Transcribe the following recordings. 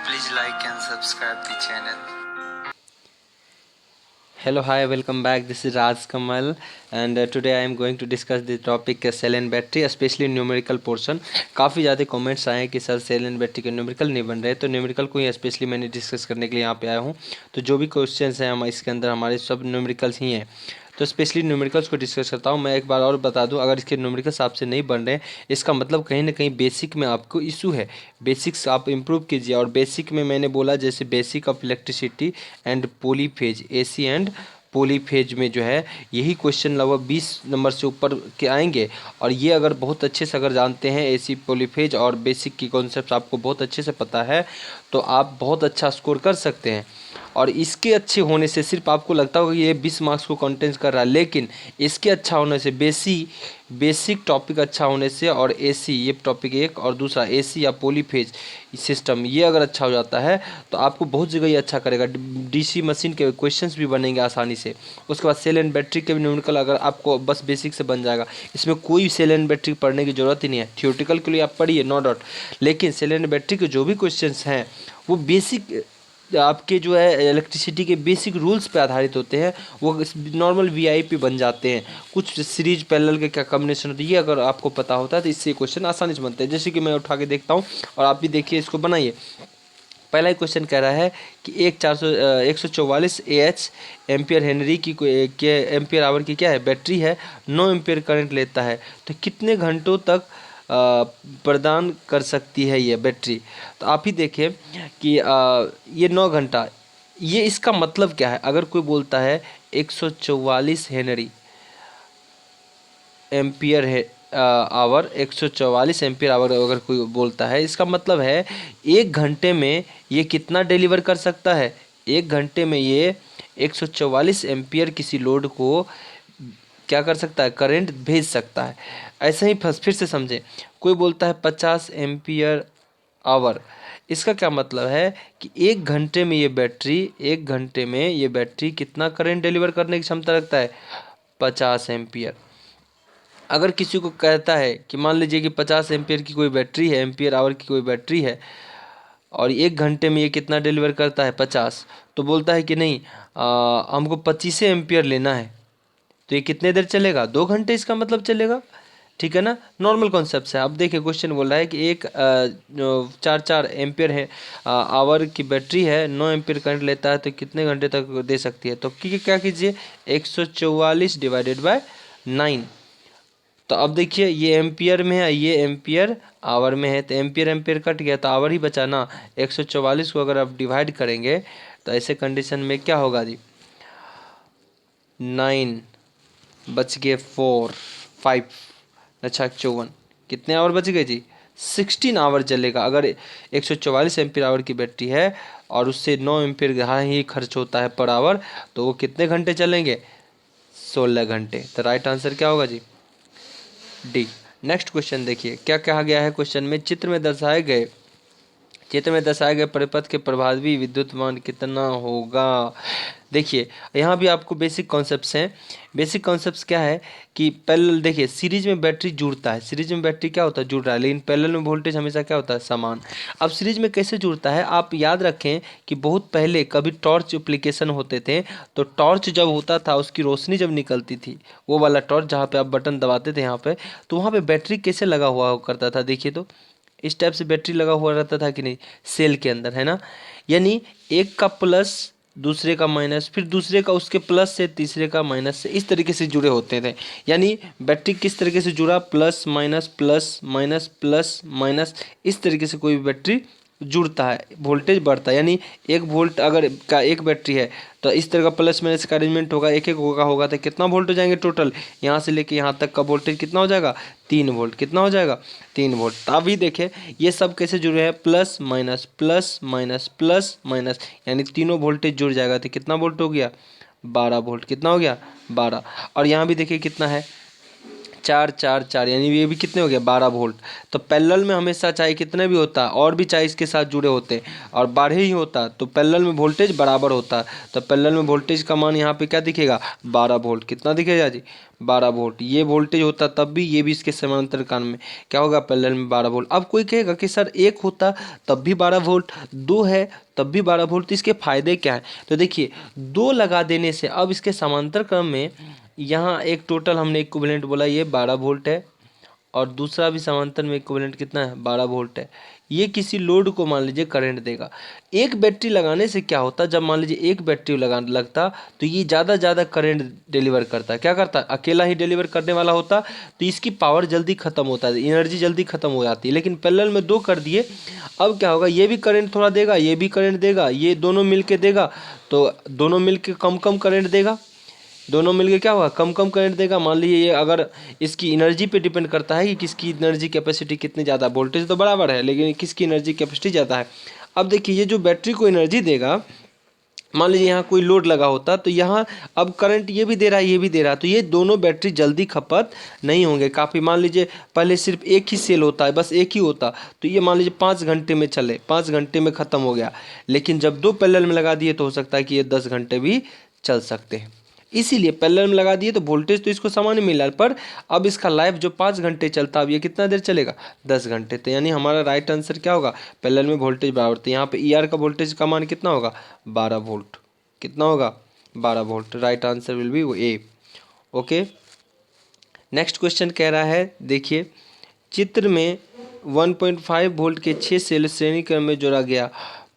Please like and subscribe the channel. Hello, hi, welcome back. This is Raj Kamal, and today I am going to discuss the topic cell and battery, especially numerical portion. काफ़ी ज़्यादा comments आए हैं कि sir cell and battery के numerical नहीं बन रहे, तो न्यूमेरिकल को ही स्पेशली मैंने डिस्कस करने के लिए यहाँ पे आया हूँ। तो जो भी क्वेश्चंस हैं हम इसके अंदर हमारे सब न्यूमेरिकल्स ही हैं, तो स्पेशली न्यूमेरिकल्स को डिस्कस करता हूँ। मैं एक बार और बता दूँ, अगर इसके न्यूमेरिकल्स आपसे नहीं बन रहे हैं, इसका मतलब कहीं ना कहीं बेसिक में आपको इशू है। बेसिक्स आप इम्प्रूव कीजिए, और बेसिक में मैंने बोला जैसे basic of electricity and polyphase, AC and polyphase में जो है यही क्वेश्चन लगभग 20 नंबर से ऊपर के आएंगे। और ये अगर बहुत अच्छे से अगर जानते हैं एसी पोलीफेज और बेसिक की कॉन्सेप्ट आपको बहुत अच्छे से पता है, तो आप बहुत अच्छा स्कोर कर सकते हैं। और इसके अच्छे होने से सिर्फ आपको लगता होगा कि ये 20 मार्क्स को कंटेंट कर रहा है, लेकिन इसके अच्छा होने से बेसिक टॉपिक अच्छा होने से, और एसी ये टॉपिक एक, और दूसरा एसी या पोलीफेज सिस्टम ये अगर अच्छा हो जाता है तो आपको बहुत जगह ये अच्छा करेगा। डीसी मशीन के क्वेश्चंस भी बनेंगे आसानी से। उसके बाद सेल एंड बैटरी के भी न्यूमेरिकल अगर आपको बस बेसिक से बन जाएगा, इसमें कोई सेल एंड बैटरी पढ़ने की ज़रूरत ही नहीं है। थियोरेटिकल के लिए आप पढ़िए, नो डाउट, लेकिन सेल एंड बैटरी के जो भी क्वेश्चंस हैं वो बेसिक आपके जो है इलेक्ट्रिसिटी के बेसिक रूल्स पे आधारित होते हैं। वो नॉर्मल वीआईपी बन जाते हैं। कुछ सीरीज पैरेलल के क्या कॉम्बिनेशन होती है ये अगर आपको पता होता है तो इससे क्वेश्चन आसानी से बनते हैं। जैसे कि मैं उठा के देखता हूँ और आप भी देखिए, इसको बनाइए। पहला ही क्वेश्चन कह रहा है कि 144 एच एम्पियर हेनरी की के एम्पियर आवर की क्या है बैटरी है, 9 एम्पियर करंट लेता है, तो कितने घंटों तक प्रदान कर सकती है ये बैटरी। तो आप ही देखिए कि ये 9 घंटा, ये इसका मतलब क्या है। अगर कोई बोलता है 144 हेनरी एम्पियर है आवर, 144 एम्पियर आवर अगर कोई बोलता है, इसका मतलब है 1 घंटे में ये कितना डिलीवर कर सकता है। 1 घंटे में ये 144 एम्पियर किसी लोड को क्या कर सकता है, करंट भेज सकता है। ऐसे ही फिर से समझें, कोई बोलता है 50 एम्पियर आवर, इसका क्या मतलब है कि 1 घंटे में ये बैटरी, 1 घंटे में ये बैटरी कितना करंट डिलीवर करने की क्षमता रखता है, 50 एम्पियर। अगर किसी को कहता है कि मान लीजिए कि 50 एम्पियर की कोई बैटरी है, एम्पियर आवर की कोई बैटरी है, और 1 घंटे में ये कितना डिलीवर करता है, 50, तो बोलता है कि नहीं, हमको 25 एम्पियर लेना है, तो ये कितने देर चलेगा, 2 घंटे इसका मतलब चलेगा। ठीक है ना, नॉर्मल कॉन्सेप्ट है। अब देखिए क्वेश्चन बोल रहा है कि एक 4 4 एम्पियर है आवर की बैटरी है, 9 एम्पियर करंट लेता है, तो कितने घंटे तक दे सकती है। तो क्या कीजिए, 144 डिवाइडेड बाय 9। तो अब देखिए ये एम्पियर में है, ये एम्पियर आवर में है, तो एम्पियर एम्पियर कट गया तो आवर ही बचा ना। 144 को अगर आप डिवाइड करेंगे तो ऐसे कंडीशन में क्या होगा जी, 9 बच गए 4 5, अच्छा 54, कितने आवर बच गए जी, 16 आवर चलेगा। अगर 144 एम्पियर आवर की बैटरी है और उससे 9 एम्पियर हाँ ही खर्च होता है पर आवर, तो वो कितने घंटे चलेंगे, 16 घंटे। तो राइट आंसर क्या होगा जी, डी। नेक्स्ट क्वेश्चन देखिए क्या कहा गया है क्वेश्चन में, चित्र में दर्शाए गए परिपथ के प्रभावी विद्युत मान कितना होगा। देखिए यहाँ भी आपको बेसिक कॉन्सेप्ट्स हैं। बेसिक कॉन्सेप्ट्स क्या है कि पैरेलल, देखिए सीरीज में बैटरी जुड़ता है, सीरीज में बैटरी क्या होता है, जुड़ रहा है, लेकिन पैरेलल में वोल्टेज हमेशा क्या होता है, समान। अब सीरीज में कैसे जुड़ता है, आप याद रखें कि बहुत पहले कभी टॉर्च एप्लीकेशन होते थे, तो टॉर्च जब होता था उसकी रोशनी जब निकलती थी, वो वाला टॉर्च जहाँ पे आप बटन दबाते थे यहाँ पे, तो वहाँ पे बैटरी कैसे लगा हुआ करता था, देखिए तो इस टाइप से बैटरी लगा हुआ रहता था कि नहीं, सेल के अंदर, है ना। यानी एक का प्लस दूसरे का माइनस, फिर दूसरे का उसके प्लस से तीसरे का माइनस से, इस तरीके से जुड़े होते थे। यानी बैटरी किस तरीके से जुड़ा, plus minus plus minus plus minus, इस तरीके से कोई भी बैटरी जुड़ता है, वोल्टेज बढ़ता है। यानी 1 वोल्ट अगर का एक बैटरी है तो इस तरह का प्लस माइनस का अरेंजमेंट होगा, एक एक होगा तो कितना वोल्ट हो जाएंगे टोटल, यहाँ से लेके यहाँ तक का वोल्टेज कितना हो जाएगा, 3 वोल्ट। कितना हो जाएगा, 3 वोल्ट। अभी देखें ये सब कैसे जुड़े हैं, plus minus plus minus plus minus, यानी तीनों वोल्टेज जुड़ जाएगा तो कितना वोल्ट हो गया, 12 वोल्ट। कितना हो गया, 12। और यहाँ भी देखिए कितना है, 4 4 4 यानी ये भी कितने हो गए 12 वोल्ट। तो पैरेलल में हमेशा चाहे कितने भी होता और भी चाहे इसके साथ जुड़े होते और 12 ही होता तो पैरेलल में वोल्टेज बराबर होता। तो पैरेलल में वोल्टेज का मान यहाँ पे क्या दिखेगा 12 वोल्ट। कितना दिखेगा जी 12 वोल्ट। ये वोल्टेज होता तब भी, ये भी इसके समांतर कान में क्या होगा पैरेलल में 12 वोल्ट। अब कोई कहेगा कि सर एक होता तब भी 12 वोल्ट, दो है तब भी 12 वोल्ट, तो इसके फायदे क्या है। तो देखिए दो लगा देने से अब इसके समांतर क्रम में यहाँ एक टोटल हमने इक्विवेलेंट बोला ये 12 वोल्ट है और दूसरा भी समांतर में इक्विवेलेंट कितना है 12 वोल्ट है। ये किसी लोड को मान लीजिए करंट देगा। एक बैटरी लगाने से क्या होता, जब मान लीजिए एक बैटरी लगता तो ये ज़्यादा करंट डिलीवर करता। क्या करता, अकेला ही डिलीवर करने वाला होता तो इसकी पावर जल्दी खत्म होता है, एनर्जी जल्दी खत्म हो जाती है। लेकिन पैरेलल में दो कर दिए, अब क्या होगा ये भी करंट थोड़ा देगा, ये भी करंट देगा, ये दोनों मिल के देगा तो दोनों मिल के कम कम करंट देगा। दोनों मिलके क्या होगा कम कम करंट देगा। मान लीजिए ये अगर इसकी एनर्जी पे डिपेंड करता है कि किसकी एनर्जी कैपेसिटी कितनी ज़्यादा, वोल्टेज तो बराबर है लेकिन किसकी एनर्जी कैपेसिटी ज़्यादा है। अब देखिए ये जो बैटरी को एनर्जी देगा, मान लीजिए यहाँ कोई लोड लगा होता तो यहाँ अब करंट ये भी दे रहा है ये भी दे रहा है, तो ये दोनों बैटरी जल्दी खपत नहीं होंगे काफ़ी। मान लीजिए पहले सिर्फ एक ही सेल होता है, बस एक ही होता तो ये मान लीजिए 5 घंटे में चले, 5 घंटे में ख़त्म हो गया। लेकिन जब दो पैरेलल में लगा दिए तो हो सकता है कि ये 10 घंटे भी चल सकते हैं। इसीलिए पैरेलल में लगा दिए तो वोल्टेज तो इसको समान मिला, पर अब इसका लाइफ जो 5 घंटे चलता अब ये कितना देर चलेगा 10 घंटे। तो यानी हमारा राइट आंसर क्या होगा पैरेलल में वोल्टेज बराबर। तो यहाँ पे ई आर का वोल्टेज का मान कितना होगा 12 वोल्ट। कितना होगा 12 volt. Right answer will B A. Okay next question कह रहा है, देखिए चित्र में 1.5 वोल्ट के 6 सेल श्रेणी क्रम में जोड़ा गया,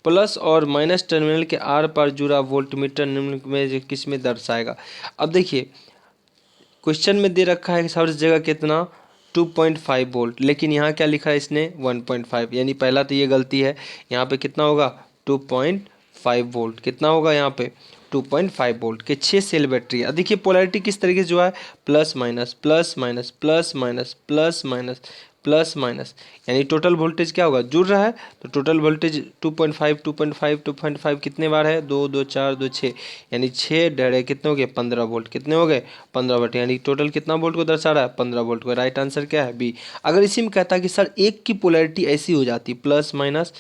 प्लस और माइनस टर्मिनल के आर पार जुड़ा वोल्टमीटर निम्न में किस में दर्शाएगा। अब देखिए क्वेश्चन में दे रखा है हर जगह कितना 2.5 वोल्ट, लेकिन यहाँ क्या लिखा है इसने 1.5, यानी पहला तो ये गलती है। यहाँ पे कितना होगा 2.5 वोल्ट। कितना होगा यहाँ पे 2.5 वोल्ट के 6 सेल बैटरी। अब देखिए पोलैरिटी किस तरीके से जो है plus minus plus minus plus minus plus minus plus minus, यानी टोटल वोल्टेज क्या होगा जुड़ रहा है तो टोटल वोल्टेज 2.5 2.5 2.5 कितने बार है 2 2 4 2 6, यानी 6 डरे कितने हो गए 15 वोल्ट। कितने हो गए 15 वोल्ट, यानी टोटल कितना वोल्ट को दर्शा रहा है 15 वोल्ट को। राइट आंसर क्या है बी। अगर इसी में कहता कि सर एक की पोलैरिटी ऐसी हो जाती प्लस माइनस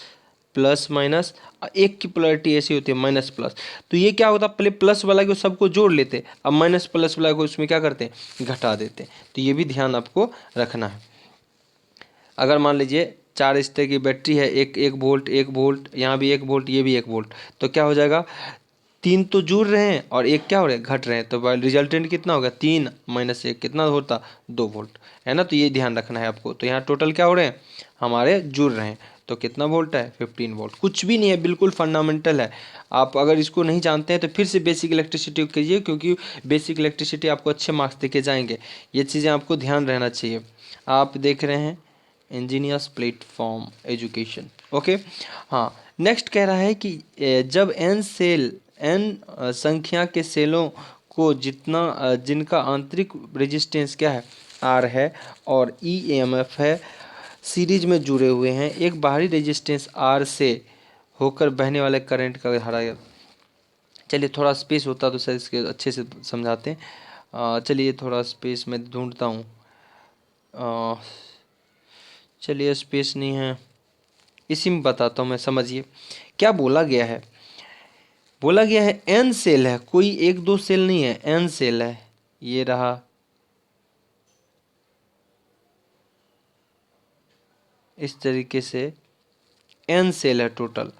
प्लस माइनस, एक की पोलैरिटी ऐसी होती है माइनस प्लस, तो ये क्या होता पहले प्लस वाला को सबको जोड़ लेते, अब माइनस प्लस वाला को उसमें क्या करते हैं घटा देते। तो ये भी ध्यान आपको रखना है। अगर मान लीजिए 4 स्तर की बैटरी है, एक वोल्ट 1 वोल्ट, यहाँ भी 1 वोल्ट ये भी 1 वोल्ट, तो क्या हो जाएगा 3 तो जुड़ रहे हैं और एक क्या हो रहे हैं घट रहे हैं, तो रिजल्टेंट कितना होगा 3 माइनस 1 कितना होता 2 वोल्ट है ना। तो ये ध्यान रखना है आपको। तो यहाँ टोटल क्या हो रहे हैं हमारे जुड़ रहे हैं, तो कितना वोल्ट है 15 वोल्ट। कुछ भी नहीं है, बिल्कुल फंडामेंटल है। आप अगर इसको नहीं जानते हैं तो फिर से बेसिक इलेक्ट्रिसिटी कीजिए, क्योंकि बेसिक इलेक्ट्रिसिटी आपको अच्छे मार्क्स देके जाएंगे। ये चीज़ें आपको ध्यान रहना चाहिए। आप देख रहे हैं इंजीनियर्स प्लेटफॉर्म एजुकेशन। ओके हाँ नेक्स्ट कह रहा है कि जब n संख्या के सेलों को जिनका आंतरिक रेजिस्टेंस क्या है R है और EMF है सीरीज में जुड़े हुए हैं, एक बाहरी रेजिस्टेंस R से होकर बहने वाले करंट का धारा। चलिए थोड़ा स्पेस होता तो सर इसके अच्छे से समझाते हैं। चलिए थोड़ा स्पेस में ढूंढता हूँ। चलिए स्पेस नहीं है, इसी में बताता हूँ मैं, समझिए क्या बोला गया है। बोला गया है n सेल है, कोई 1 2 सेल नहीं है, n सेल है। ये रहा इस तरीके से n सेल है टोटल,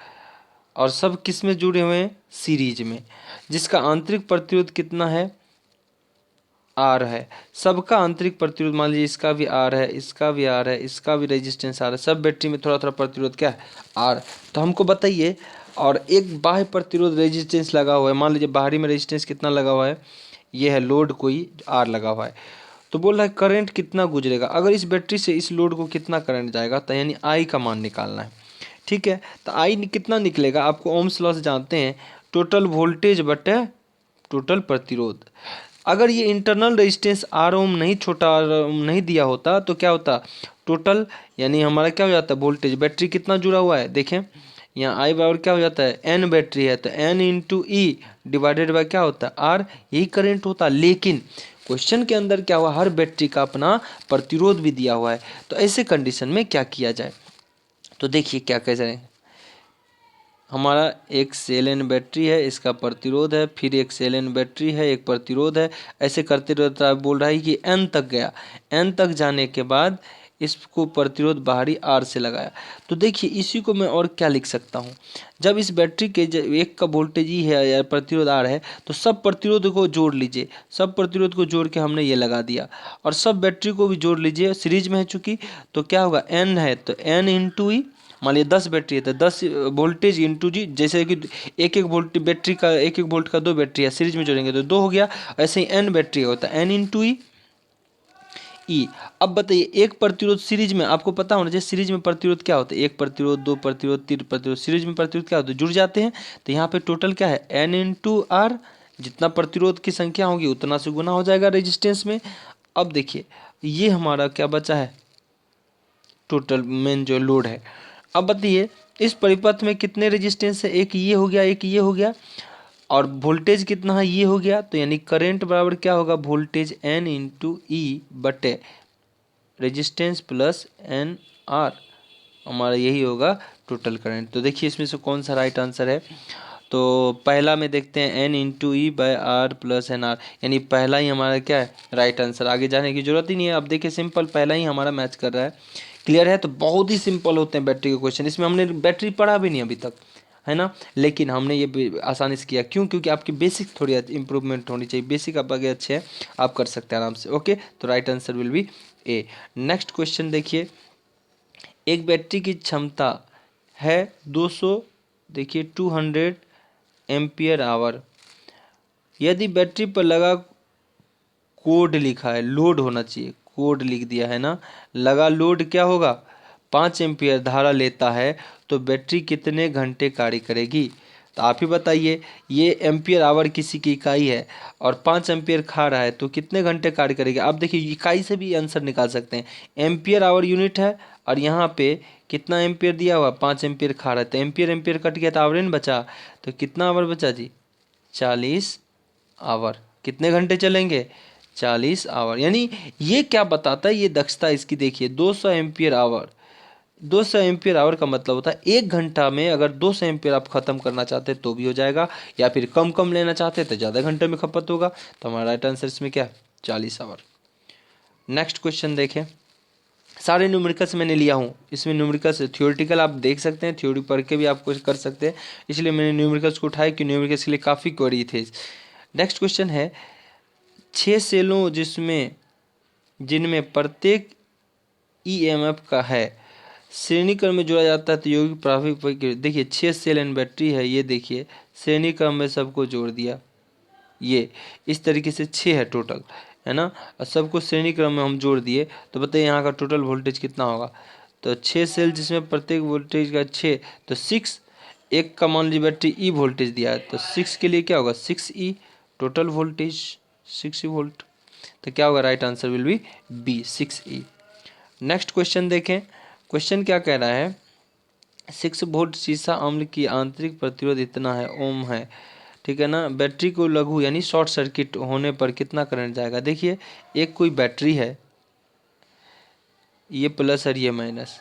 और सब किस में जुड़े हुए हैं सीरीज में, जिसका आंतरिक प्रतिरोध कितना है R है। सबका आंतरिक प्रतिरोध मान लीजिए इसका भी R है, इसका भी R है, इसका भी रेजिस्टेंस R है, सब बैटरी में थोड़ा थोड़ा प्रतिरोध क्या है R। तो हमको बताइए, और एक बाह्य प्रतिरोध रेजिस्टेंस लगा हुआ है, मान लीजिए बाहरी में रेजिस्टेंस कितना लगा हुआ है, ये है लोड कोई R लगा हुआ है। तो बोल रहा है करंट कितना गुजरेगा, अगर इस बैटरी से इस लोड को कितना करंट जाएगा, तो यानी I का मान निकालना है। ठीक है, तो I कितना निकलेगा, आपको ओम्स लॉ से जानते हैं, टोटल वोल्टेज बटे टोटल प्रतिरोध। अगर ये इंटरनल रेजिस्टेंस R ओम नहीं, छोटा R ओम नहीं दिया होता तो क्या होता टोटल, यानी हमारा क्या हो जाता है वोल्टेज। बैटरी कितना जुड़ा हुआ है देखें, यहाँ I बराबर क्या हो जाता है N बैटरी है तो N into E divided by क्या होता है R, यही करंट होता। लेकिन क्वेश्चन के अंदर क्या हुआ, हर बैटरी का अपना प्रतिरोध भी दिया हुआ है। तो ऐसे कंडीशन में क्या किया जाए, तो देखिए क्या कह रहे हैं। हमारा एक सेल एंड बैटरी है, इसका प्रतिरोध है, फिर एक सेल एंड बैटरी है, एक प्रतिरोध है, ऐसे करते रहता है। बोल रहा है कि एन तक गया, एन तक जाने के बाद इसको प्रतिरोध बाहरी आर से लगाया। तो देखिए इसी को मैं और क्या लिख सकता हूँ, जब इस बैटरी के एक का वोल्टेज ही है या प्रतिरोध आर है, तो सब प्रतिरोध को जोड़ लीजिए, सब प्रतिरोध को जोड़ के हमने ये लगा दिया, और सब बैटरी को भी जोड़ लीजिए, सीरीज में है चूंकि। तो क्या होगा, एन है तो एन इंटू ई, मान लीजिए 10 बैटरी है तो 10 वोल्टेज इंटू जी, जैसे कि एक एक वोल्ट बैटरी का, एक एक वोल्ट का 2 बैटरी है, सीरीज में जोड़ेंगे तो 2 हो गया। ऐसे ही एन बैटरी होता है, एन इंटू ई ई। अब बताइए एक प्रतिरोध सीरीज में, आपको पता होना चाहिए सीरीज में प्रतिरोध क्या होता है, एक प्रतिरोध, दो प्रतिरोध, तीन प्रतिरोध, सीरीज में प्रतिरोध क्या होता है, जुड़ जाते हैं। तो यहाँ पे टोटल क्या है, एन इंटू आर, जितना प्रतिरोध की संख्या होगी उतना से गुना हो जाएगा रेजिस्टेंस में। अब देखिए ये हमारा क्या बचा है, टोटल मेन जो लोड है। अब बताइए इस परिपथ में कितने रेजिस्टेंस है, एक ये हो गया, एक ये हो गया, और वोल्टेज कितना है, ये हो गया। तो यानी करंट बराबर क्या होगा, वोल्टेज एन इंटू ई बटे रेजिस्टेंस प्लस एन आर, हमारा यही होगा टोटल करंट। तो देखिए इसमें से कौन सा राइट आंसर है। तो पहला में देखते हैं n into E by R plus n r, यानी पहला ही हमारा क्या है राइट आंसर, आगे जाने की जरूरत ही नहीं है। अब देखिए सिंपल पहला ही हमारा मैच कर रहा है। क्लियर है, तो बहुत ही सिंपल होते हैं बैटरी के क्वेश्चन, इसमें हमने बैटरी पढ़ा भी नहीं अभी तक, है ना, लेकिन हमने ये आसानी से किया। क्यों, क्योंकि आपकी बेसिक थोड़ी इंप्रूवमेंट होनी चाहिए, बेसिक आप आगे अच्छे हैं, आप कर सकते हैं आराम से। ओके, तो right answer will B A. Next question देखिए, एक बैटरी की क्षमता है 200, देखिए 200 एम्पियर आवर। यदि बैटरी पर लगा कोड लिखा है, लोड होना चाहिए, कोड लिख दिया है ना, लगा लोड क्या होगा, 5 एम्पियर धारा लेता है, तो बैटरी कितने घंटे कार्य करेगी। तो आप ही बताइए, ये एम्पियर आवर किसी की इकाई है और 5 एम्पियर खा रहा है, तो कितने घंटे कार्य करेगी। आप देखिए इकाई से भी आंसर निकाल सकते हैं, एम्पियर आवर यूनिट है और यहाँ पे कितना एम्पियर दिया हुआ, 5 एम्पियर खा रहा है, तो एम्पियर एम्पियर कट गया तो आवरेन बचा, तो कितना आवर बचा जी, 40 आवर। कितने घंटे चलेंगे, 40 आवर। यानी ये क्या बताता है, ये दक्षता इसकी देखिए 200 एम्पियर आवर। 200 एम्पियर आवर का मतलब होता है 1 घंटा में अगर 200 एम्पियर आप खत्म करना चाहते हैं तो भी हो जाएगा, या फिर कम कम लेना चाहते हैं तो ज़्यादा घंटे में खपत होगा। तो हमारा राइट आंसर इसमें क्या है, 40 आवर। नेक्स्ट क्वेश्चन देखें, सारे न्यूमेरिकल्स मैंने लिया हूँ, इसमें न्यूमेरिकल्स थ्योरेटिकल आप देख सकते हैं, थ्योरी पढ़ के भी आप कुछ कर सकते हैं, इसलिए मैंने न्यूमेरिकल्स को उठाया कि न्यूमेरिकल्स के लिए काफ़ी क्वेरी थे। नेक्स्ट क्वेश्चन है, 6 सेलों जिनमें प्रत्येक ईएमएफ का है श्रेणी क्रम में जोड़ा जाता है तो यौगिक प्रारंभिक। देखिए 6 सेल एंड बैटरी है, ये देखिए श्रेणी क्रम में सबको जोड़ दिया, ये इस तरीके से 6 है टोटल, है ना, और सबको श्रेणी क्रम में हम जोड़ दिए। तो बताइए यहाँ का टोटल वोल्टेज कितना होगा। तो 6 सेल जिसमें प्रत्येक वोल्टेज का 6, तो 6, एक का मान लीजिए बैटरी ई वोल्टेज दिया है, तो 6 के लिए क्या होगा, 6 ई, टोटल वोल्टेज 6 वोल्ट। तो क्या होगा, right answer will be B, 6 E. Next question देखें, क्वेश्चन क्या कह रहा है, 6 वोल्ट सीसा अम्ल की आंतरिक प्रतिरोध इतना है ओम है, ठीक है ना, बैटरी को लघु यानी शॉर्ट सर्किट होने पर कितना करंट जाएगा। देखिए एक कोई बैटरी है, ये प्लस और ये माइनस,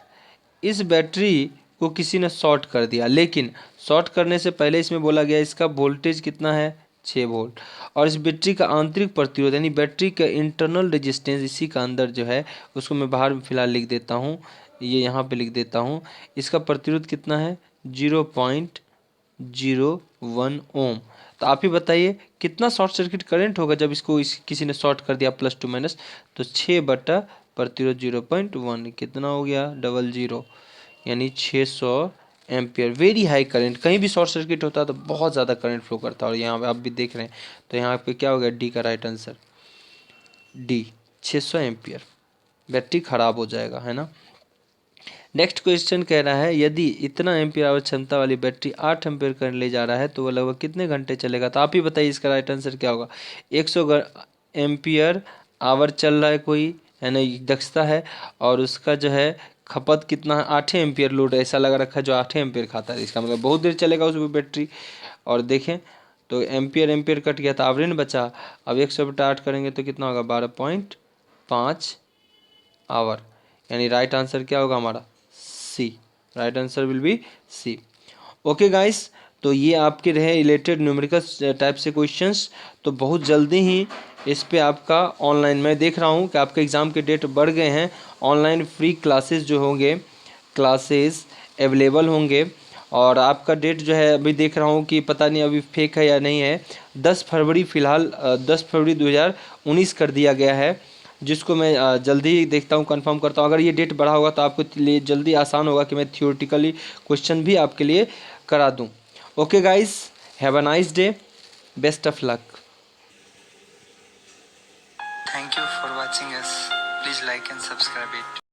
इस बैटरी को किसी ने शॉर्ट कर दिया, लेकिन शॉर्ट करने से पहले इसमें बोला गया इसका वोल्टेज कितना है, 6 वोल्ट, और इस बैटरी का आंतरिक प्रतिरोध यानी बैटरी का इंटरनल रेजिस्टेंस इसी का अंदर जो है उसको मैं बाहर फिलहाल लिख देता हूँ, ये यहाँ पे लिख देता हूँ, इसका प्रतिरोध कितना है 0.01 ओम। तो आप ही बताइए कितना शॉर्ट सर्किट करंट होगा जब इसको किसी ने शॉर्ट कर दिया प्लस टू माइनस, तो 6 बटा प्रतिरोध 0.1 कितना हो गया, 00, यानी 600 एम्पियर। वेरी हाई करंट, कहीं भी शॉर्ट सर्किट होता है तो बहुत ज़्यादा करंट फ्लो करता है, और यहाँ पे आप भी देख रहे हैं। तो यहाँ पे क्या हो गया, डी का right answer, D 600 ampere, battery खराब हो जाएगा, है ना। नेक्स्ट क्वेश्चन कह रहा है, यदि इतना एम्पियर आवर क्षमता वाली बैटरी 8 एम्पियर करंट ले जा रहा है तो वह लगभग कितने घंटे चलेगा। तो आप ही बताइए इसका राइट आंसर क्या होगा। 100 एम्पियर आवर चल रहा है कोई, है ना, दक्षता है, और उसका जो है खपत कितना है, 8 एम्पियर लोड ऐसा लगा रखा है जो 8 एम्पियर खाता है, इसका मतलब बहुत देर चलेगा उस बैटरी। और देखें तो एम्पियर एम्पियर कट गया तो आवर्न बचा। अब 100/8 करेंगे तो कितना होगा 12.5 आवर, यानी राइट आंसर क्या होगा हमारा C. Right answer will be C. Okay guys, तो ये आपके रहे रिलेटेड न्यूमेरिकल टाइप से क्वेश्चंस। तो बहुत जल्दी ही इस पे आपका ऑनलाइन, मैं देख रहा हूँ कि आपके एग्ज़ाम के डेट बढ़ गए हैं, ऑनलाइन फ्री क्लासेस जो होंगे, क्लासेस अवेलेबल होंगे। और आपका डेट जो है अभी देख रहा हूँ कि पता नहीं अभी फेक है या नहीं है, 10 फरवरी फ़िलहाल 10 फरवरी 2019 कर दिया गया है, जिसको मैं जल्दी ही देखता हूँ, कंफर्म करता हूँ। अगर ये डेट बढ़ा होगा तो आपको लिए जल्दी आसान होगा कि मैं थियोरेटिकली क्वेश्चन भी आपके लिए करा दूँ। Okay guys, have a nice day, best of luck. Thank you for watching us. Please like and subscribe it.